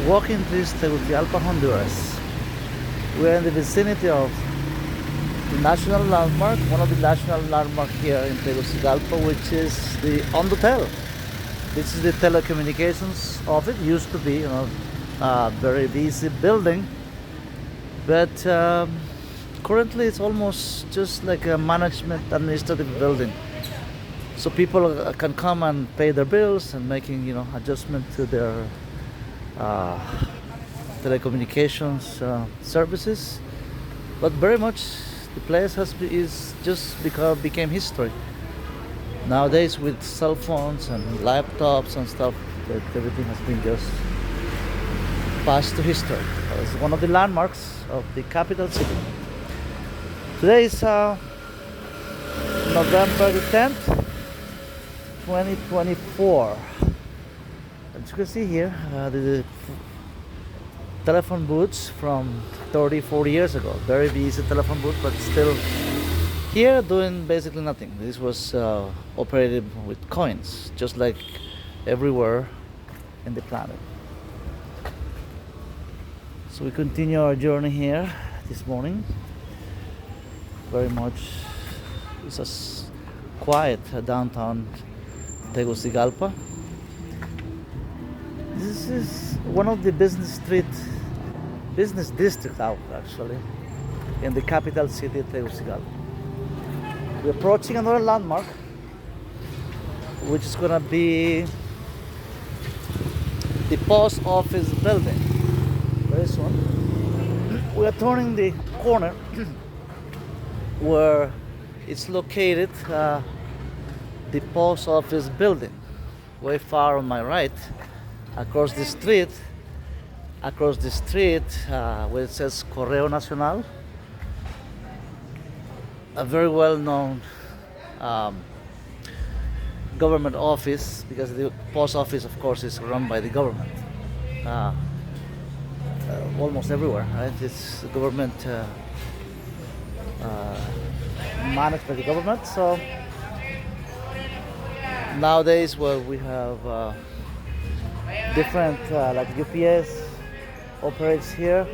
walking this Tegucigalpa, Honduras. We're in the vicinity of the national landmark, one of the national landmarks here in Tegucigalpa, which is the Hotel. This is the telecommunications office. It used to be, a very busy building, but currently it's almost just like a management administrative building. So people can come and pay their bills and making, adjustment to their telecommunications services. But very much the place became history. Nowadays, with cell phones and laptops and stuff, that everything has been just passed to history. It's one of the landmarks of the capital city. Today is November the 10th, 2024. As you can see here, the telephone booths from 30, 40 years ago. Very busy telephone booth, but still here doing basically nothing. This was operated with coins, just like everywhere in the planet. So we continue our journey here this morning. Very much, it's a quiet downtown Tegucigalpa. This is one of the business districts out actually in the capital city Tegucigalpa. We're approaching another landmark, which is gonna be the post office building very soon. We are turning the corner where it's located, the post office building, way far on my right. Across the street, where it says Correo Nacional, a very well-known government office, because the post office, of course, is run by the government. Almost everywhere, right? It's government managed by the government. So nowadays, well, we have different like UPS operates here,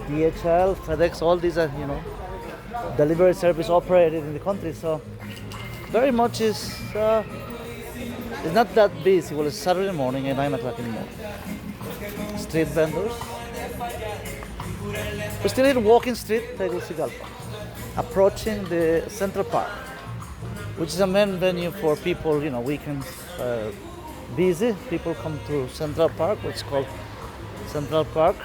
DHL, FedEx, all these are delivery service operated in the country. So very much it's not that busy. Well, it's Saturday morning at 9 o'clock in the morning. Street vendors. We're still in Walking Street, Tegucigalpa, approaching the Central Park, which is a main venue for people, weekends. Busy. People come to Central Park, which is called Central Park.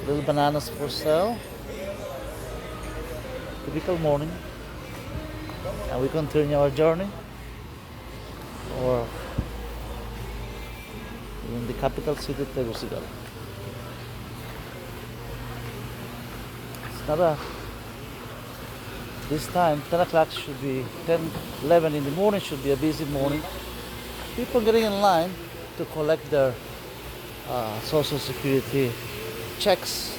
Little bananas for sale. Typical morning. And we continue our journey. Or in the capital city, Tegucigalpa. It's not this time, 10 o'clock should be, 10, 11 in the morning should be a busy morning. People getting in line to collect their social security checks,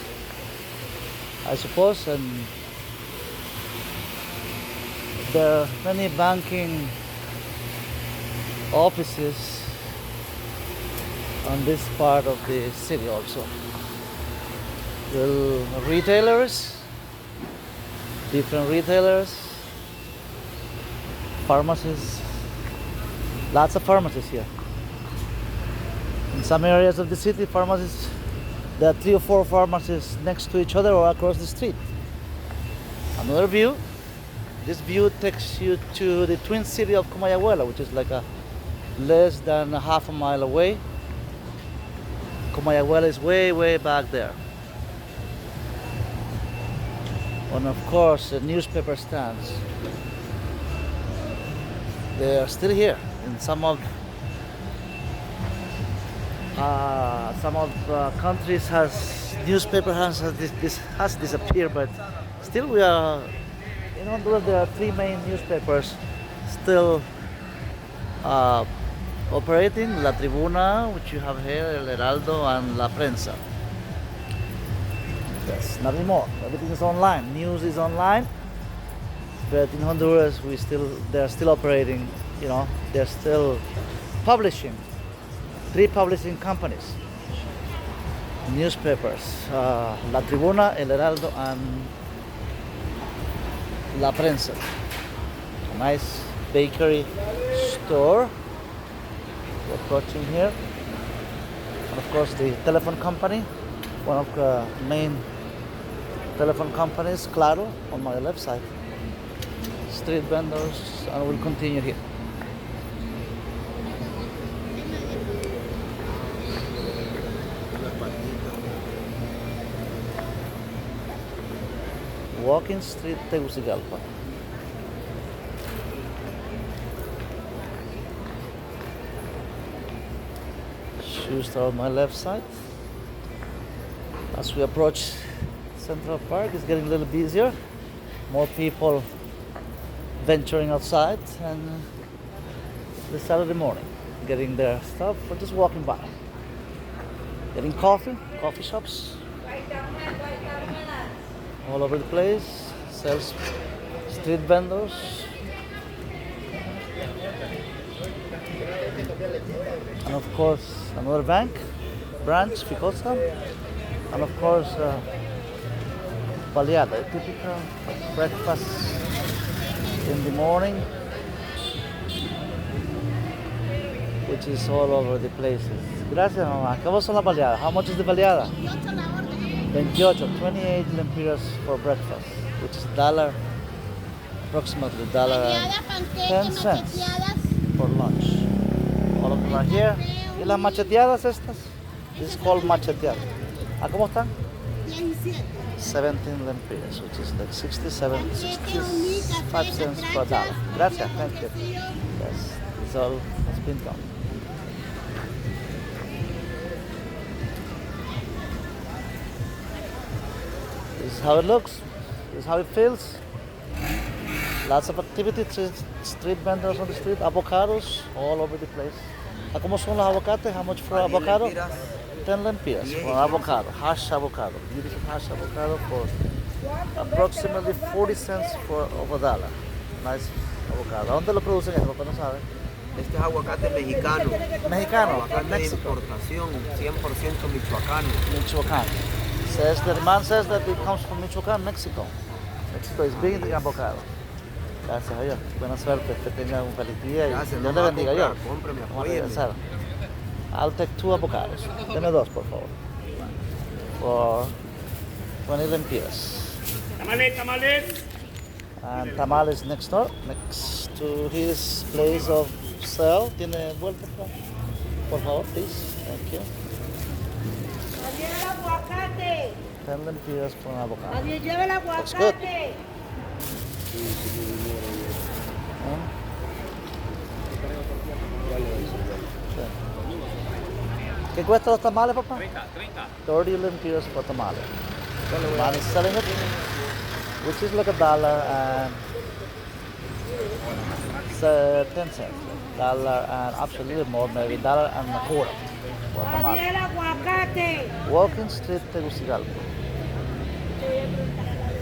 I suppose, and there are many banking offices on this part of the city also. The retailers, different retailers, pharmacies. Lots of pharmacies here. In some areas of the city, pharmacies, there are 3 or 4 pharmacies next to each other or across the street. Another view. This view takes you to the twin city of Comayagüela, which is like less than a half a mile away. Comayagüela is way, way back there. And of course, the newspaper stands. They are still here. In some of countries, newspaper has disappeared, but still we are in Honduras. There are 3 main newspapers still operating: La Tribuna, which you have here, El Heraldo, and La Prensa. Yes, not anymore. Everything is online. News is online. But in Honduras, they're still operating. They're still publishing. 3 publishing companies. newspapers. La Tribuna, El Heraldo, and La Prensa. A nice bakery store. We're approaching here. And of course the telephone company, one of the main telephone companies, Claro, on my left side. Street vendors, and we'll continue here. Walking Street, Tegucigalpa. Shoe store on my left side. As we approach Central Park, it's getting a little busier. More people venturing outside, and this Saturday morning, getting their stuff or just walking by. Getting coffee shops all over the place, sells street vendors. And of course, another branch, Ficosa, and of course, baleada, a typical breakfast in the morning, which is all over the places. Gracias, mamá. ¿Cómo son las baleadas? How much is the baleada? 28 lempiras for breakfast, which is approximately $1.10 for lunch. All of them are here. ¿Y las macheteadas estas? This is called macheteada. ¿A cómo están? 17 lempiras, which is like 65 cents per dollar. Gracias, thank you. Yes, it's all has been done. This is how it looks. This is how it feels. Lots of activity, street vendors on the street, avocados all over the place. ¿A cómo son los aguacates? How much for avocado? 10 lempiras for avocado, hash avocado, beautiful hash avocado for approximately 40 cents of a dollar. Nice avocado. ¿Dónde lo producen eso? Papá no sabe. Este es aguacate mexicano. Mexicano, Aguacate de Mexico. importación, 100% michoacano. Michoacán. The man says that it comes from Michoacán, Mexico. Mexico is big in the avocado. Gracias a Dios. Buena suerte, que tenga un feliz día y Gracias, Dios no le va a bendiga. comprar, Yo. cómprame, Vamos a apóyeme. regresar. I'll take 2 avocados. Deme 2, por favor. For 20 lempiras. Tamales. And tamales next door, next to his place of sale. ¿Tiene vuelta? Por favor, please. Thank you. 10 lempiras for an avocado. Nadie lleva el Looks good. aguacate. ¿Qué cuesta los tamales, papá? 30. 30 lempiras for tamales. The man is selling it, which is like $1 and 10 cents. $1 and actually more, maybe $1.25 for Nadie tamales. el aguacate. Walking Street, Tegucigalpa.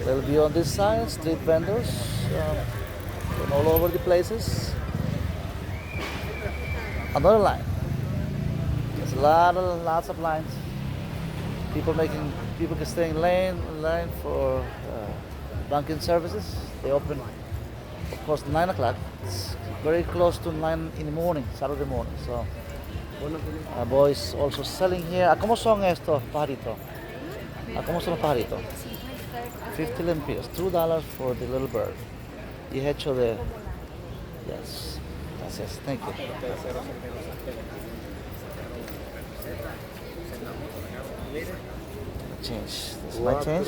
They'll be on this side, street vendors from all over the places. Another line. There's lots of lines. People can stay in line for banking services. They open, of course, 9 o'clock. It's very close to 9 in the morning, Saturday morning. So, boys also selling here. ¿A cómo son estos pajaritos? ¿A cómo son los pajaritos? 50 lempiras, $2 for the little bird. Y hecho de... Yes. Gracias. Thank you. Change. This is my change.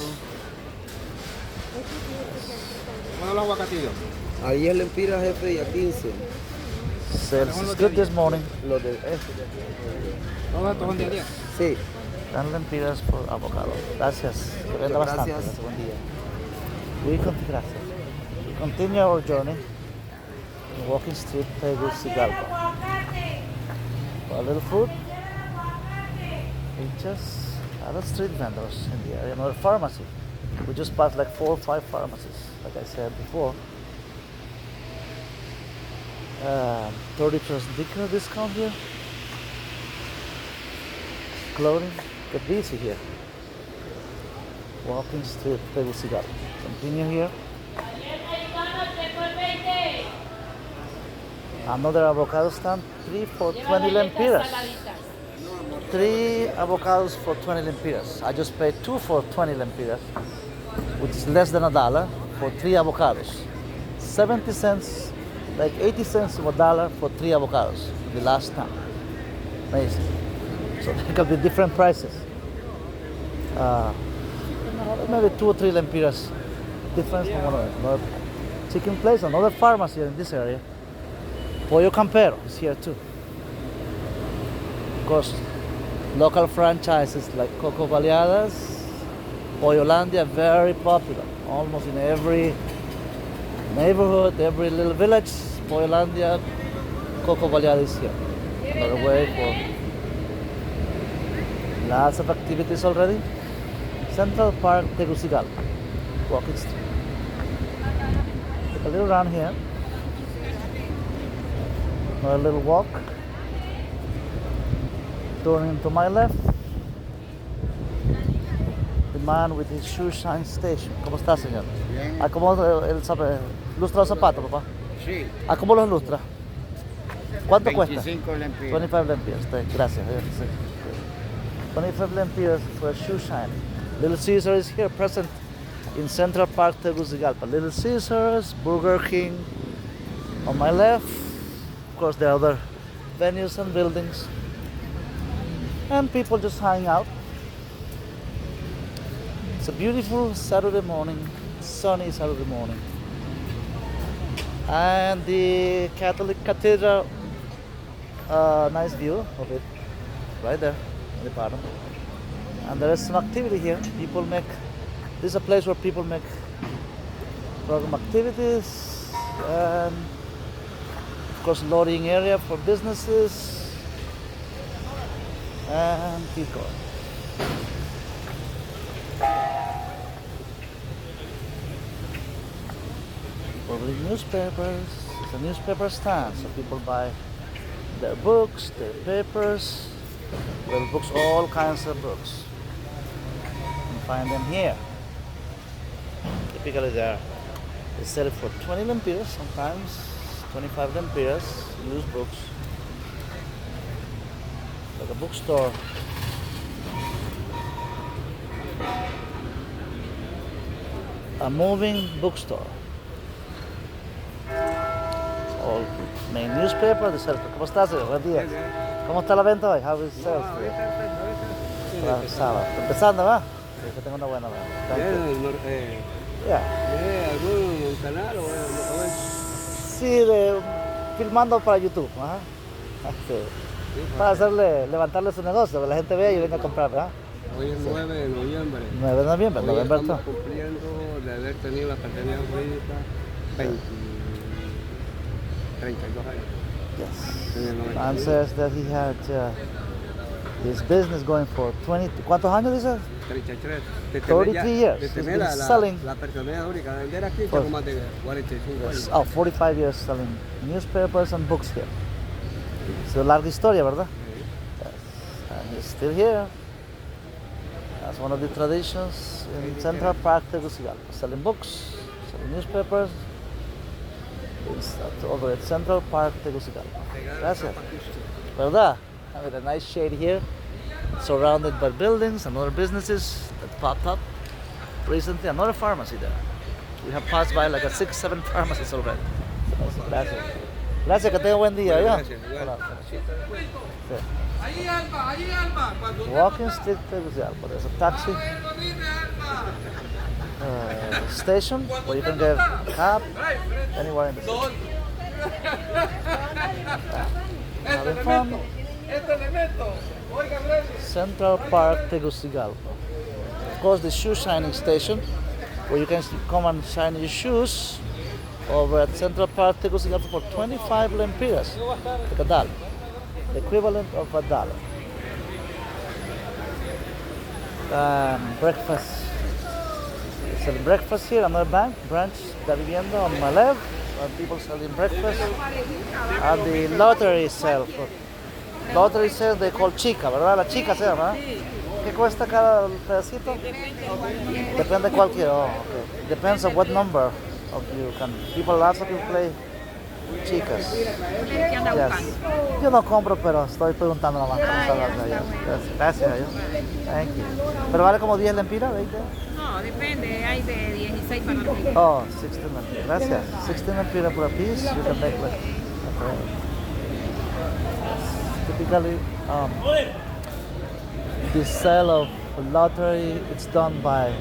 ¿Cuándo los aguacatillos? A 10 lempiras, jefe, y a 15. Sales is good this morning. Los de ¿Todos estos son de 10? Sí. 10 lempiras por avocado. Gracias. Que venda bastante. Gracias. Buen día. Gracias. We continue our journey in Walking Street, Tegucigalpa. For a little food. We just other street vendors in the area. Another pharmacy. We just passed like 4 or 5 pharmacies, like I said before. 30% discount here. Clothing, get busy here. Walking Street, Tegucigalpa. Continue here. Another avocado stand, 3 for 20 lempiras. 3 avocados for 20 lempiras. I just paid 2 for 20 lempiras, which is less than $1 for 3 avocados. 70 cents, like 80 cents of $1 for 3 avocados the last time. Amazing. So there could be different prices. Maybe 2 or 3 lempiras difference from one another. Chicken place, another pharmacy in this area. Pollo Campero is here too. Of course, local franchises like Coco Baleadas, Pollolandia, very popular. Almost in every neighborhood, every little village, Pollolandia, Coco Baleadas is here. Another way for lots of activities already. Central Park, Tegucigalpa, walking street. Take a little round here. Another little walk. Turning to my left. The man with his shoe shine station. ¿Cómo está, señor? Bien. ¿Cómo él sabe? ¿Lustra los zapatos, papá? Sí. ¿Cómo los lustra? ¿Cuánto cuesta? 25 lempiras. 25 lempiras. Gracias. 25 lempiras for a shoe shine. Little Caesar is here, present in Central Park, Tegucigalpa. Little Caesars, Burger King on my left. Of course, there are other venues and buildings. And people just hanging out. It's a beautiful Saturday morning, sunny Saturday morning. And the Catholic Cathedral, nice view of it, right there in the bottom. And there is some activity here. This is a place where people make program activities, and of course loading area for businesses, and keep going. People read newspapers. It's a newspaper stand, so people buy their books, their papers, little books, all kinds of books. You can find them here. Typically they sell it for 20 lempiras, sometimes 25 lempiras, used books. Like a bookstore. A moving bookstore. All main newspaper, the sell. ¿Cómo estás? Buen día. ¿Cómo está la venta hoy? How is sales today? Sábado. Empezando, ¿va? Sí, que tengo una buena venta. Thank you. Yeah. ¿Algún canal o Sí, filmando para YouTube. Ajá. Sí. Para levantarle su negocio, que la gente vea y venga a comprar, ¿verdad? Hoy es 9 de noviembre. 9 de noviembre, Hoy noviembre estamos todo. cumpliendo de haber tenido la pandemia jurídica 32 años. Yes. En el Man 91. says that he had his business going for 20. ¿Cuántos años dice? 33. 33 years. Desde He's tener been selling. la personalidad única de vender aquí For- tengo más de 45 años. Oh, 45 years selling newspapers and books here. Es una larga historia, ¿verdad? Yes. And he's still here. That's one of the traditions in Central Park, Tegucigalpa. Selling books, selling newspapers. It's over at Central Park, Tegucigalpa. Gracias. ¿Verdad? With a nice shade here, surrounded by buildings and other businesses that popped up recently. Another pharmacy there. We have passed by like 6-7 pharmacies already. Gracias. Gracias, que tenga buen día. ¿ya? Gracias, igual. Hola. Sí. Walking Street, Tegucigalpa. There's a taxi station where you can get a cab anywhere in the city. Having fun. Central Park, Tegucigalpa. Of course, the shoe shining station where you can come and shine your shoes over at Central Park, Tegucigalpa for 25 lempiras, like $1, the equivalent of $1. Breakfast. Selling breakfast here, another branch, La Vivienda on my left, and people selling breakfast. And the lottery sale. Lottery sale they call chica, ¿verdad? La chica se llama. ¿Qué cuesta cada pedacito? Depende cuál quiero. Oh, okay. Depends on what number of you can. Lots of people play chicas. Yes. Yo no compro, pero estoy preguntando nomás. Gracias. Thank you. Pero vale como 10 lempiras, 20. No, depende, hay de 16 para arriba. Oh, 16 lempiras. Gracias. 16 lempiras per piece. You can make like. Okay. Typically, the sale of lottery it's done by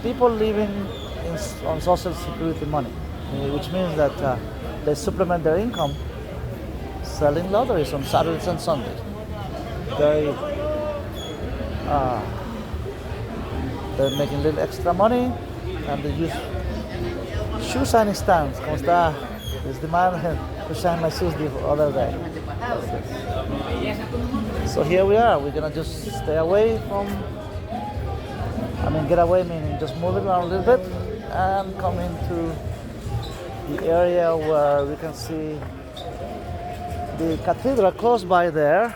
people living on social security money, which means that they supplement their income selling lotteries on Saturdays and Sundays. They're making a little extra money and they use shoe shining stands. Como está, is the man who shined my shoes the other day. So here we are. We're gonna just stay away from. Get away meaning just move it around a little bit and come into the area where we can see the cathedral close by there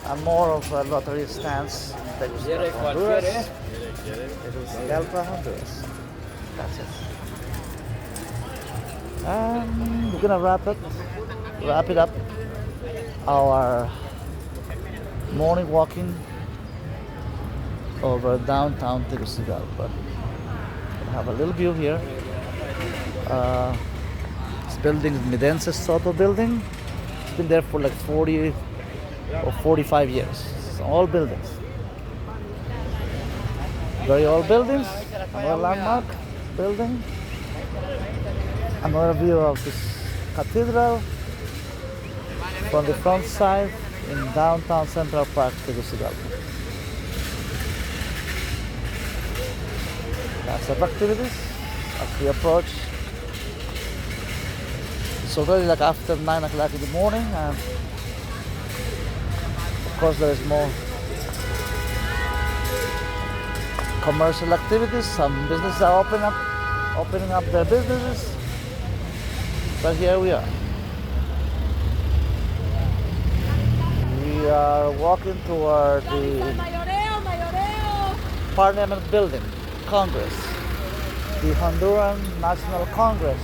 and more of lottery stands. Tegucigalpa, Honduras. Tegucigalpa, Honduras. Gracias. And we're gonna wrap it up. Our morning walking over downtown Tegucigalpa. We have a little view here. This building is Midense Soto building. It's been there for like 40 or 45 years. It's all buildings. Very old buildings. Another landmark building. Another view of this cathedral from the front side in downtown Central Park, Tegucigalpa. Lots of activities as we approach. It's already like after 9 o'clock in the morning, and of course there is more commercial activities. Some businesses are opening up their businesses. But here we are. We are walking toward the Parliament building, Congress, the Honduran National Congress,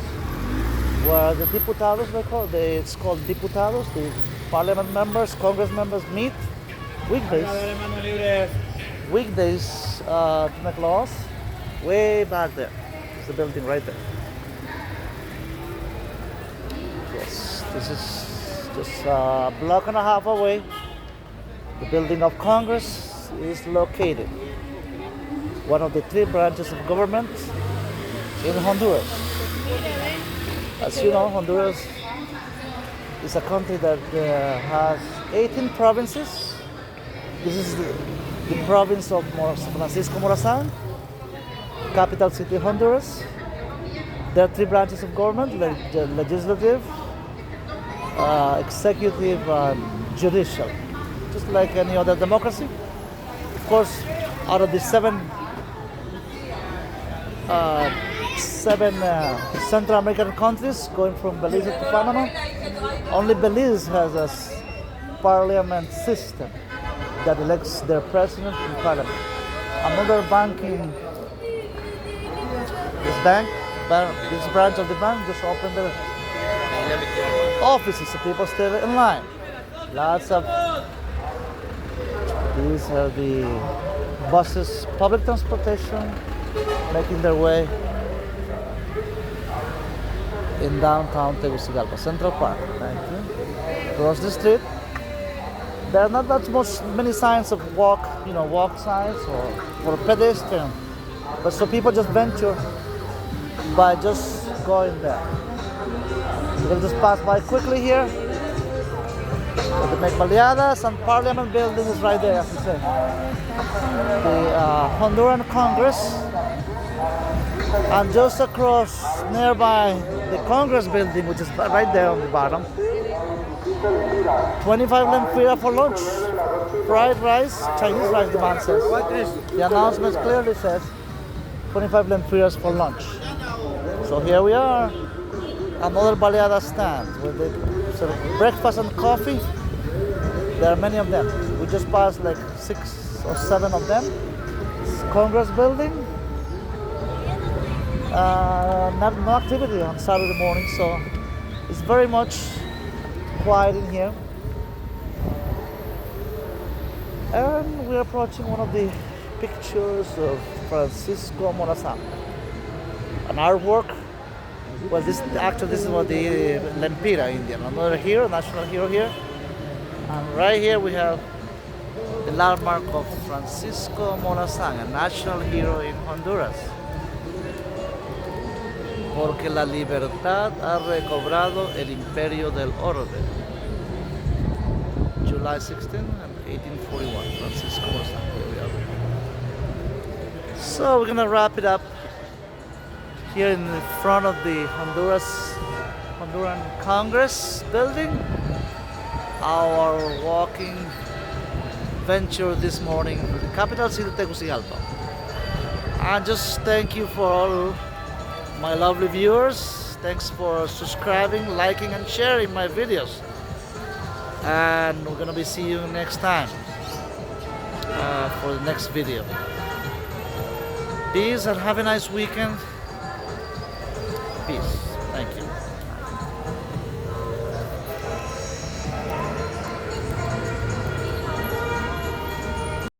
where the diputados, it's called diputados, the parliament members, Congress members meet weekdays to make laws. Way back there, it's the building right there. Yes, this is just a block and a half away. The building of Congress is located. One of the 3 branches of government in Honduras. As you know, Honduras is a country that has 18 provinces. This is the province of Francisco Morazan, capital city Honduras. There are 3 branches of government: the legislative, executive, and judicial. Just like any other democracy. Of course, out of the 7 Central American countries, going from Belize to Panama, only Belize has a parliament system that elects their president in parliament. Another this branch of the bank just opened their offices, so people stay in line. These are the buses, public transportation, making their way in downtown Tegucigalpa, Central Park. Thank you. Across the street, there are not many signs of walk signs or for pedestrian, but so people just venture by just going there. We'll just pass by quickly here. So the make baleadas and Parliament building is right there, as you say. The Honduran Congress, and just across nearby the Congress building, which is right there on the bottom. 25 lempiras for lunch. Fried rice, Chinese rice, the man says. The announcement clearly says 25 lempiras for lunch. So here we are, another baleada stand with the sort of breakfast and coffee. There are many of them. We just passed like 6 or 7 of them. It's Congress building. No activity on Saturday morning, so it's very much quiet in here. And we're approaching one of the pictures of Francisco Morazan, an artwork. Well, this is what the Lempira Indian, another hero, national hero here. And right here we have the landmark of Francisco Morazan, a national hero in Honduras. Porque la libertad ha recobrado el imperio del orden. July 16, 1841, Francisco Morazan. Here we are. So we're gonna wrap it up here in the front of the Honduran Congress building. Our walking venture this morning to the capital city, Tegucigalpa. And just thank you for all my lovely viewers. Thanks for subscribing, liking, and sharing my videos. And we're gonna be seeing you next time for the next video. Peace and have a nice weekend. Peace. Thank you.